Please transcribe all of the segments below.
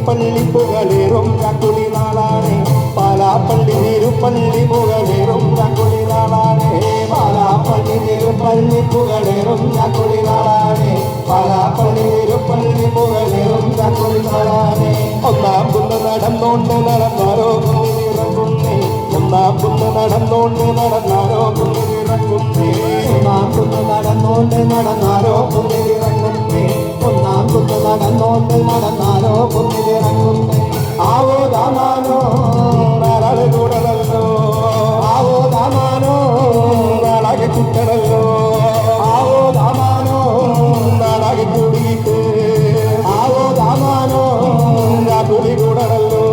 തിരുപ്പള്ളി പുകളേറും ചക്കുളി നാളാണേ പാലാപ്പള്ളി തിരുപ്പള്ളി പുകളേറും ചക്കുളി നാളാണേ പാലാപ്പള്ളി തിരുപ്പള്ളി പുകളേറും ചക്കുളി നാളാണേ പാലാപ്പള്ളി തിരുപ്പള്ളി പുകളേറും ചക്കുളി നാളാണേ ഒന്നാം കുന്ന് നടന്നോണ്ട് നടന്നാരോ കുന്നിലിറങ്ങുന്നേ ഒന്നാം കുന്ന് നടന്നോണ്ട് നടന്നാരോ കുന്നിലിറങ്ങുന്നേ ഒന്നാം കുന്ന് നടന്നോണ്ട് നടന്നാരോ കുന്നിലിറങ്ങുന്നേ ഒന്നാം കുന്ന് നടന്നോണ്ട് നടന്നാരോ കുന്നിലിറങ്ങുന്നേ ആവോ ദാമാനോ നാളെ കൂടലല്ലോ ആവോ ദാമാനോ നാളെ ചുറ്റടല്ലോ ആവോ ദാമാനോ നാളെ കൂടിയിട്ട് ആവോ ദാമാനോ കുളി കൂടണല്ലോ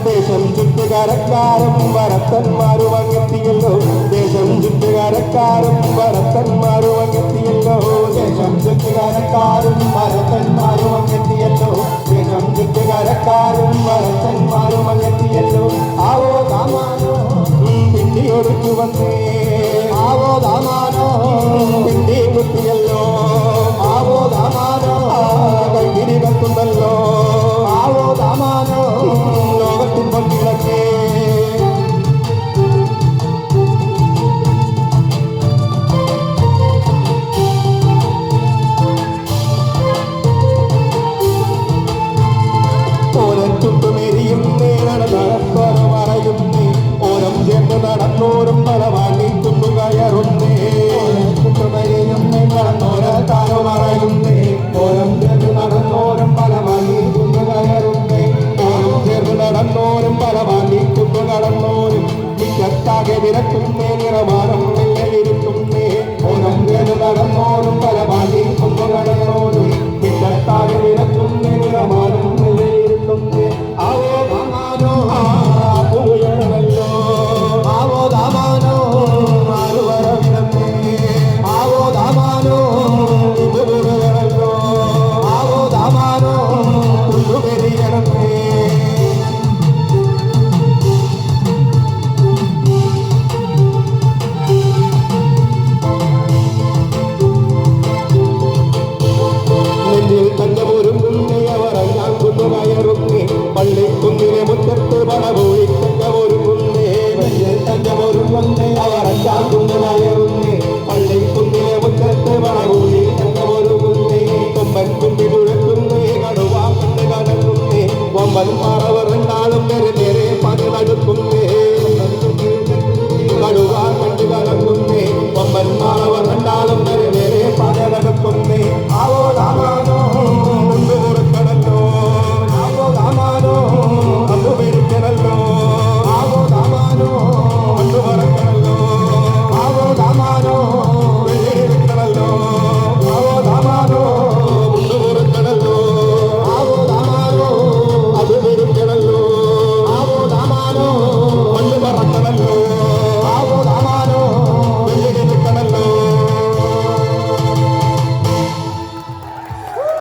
ദേശം ചുറ്റുകാരക്കാരും ഭരത്തന്മാരും അങ്ങെത്തിയല്ലോ ദേശം ചുറ്റുകാരക്കാരും ഭരത്തന്മാരും അങ്ങെത്തിയല്ലോ ദേശം ചുറ്റുകാരക്കാരും ഭരത്തന്മാരും അങ്ങെത്തിയല്ലോ ദേശം ചുറ്റുകാരക്കാരും ഭരത്തന്മാരും അങ്ങെത്തിയല്ലോ ആവോ ദാമാനോ പിന്നിയൊടുക്കു വന്നേ ആവോ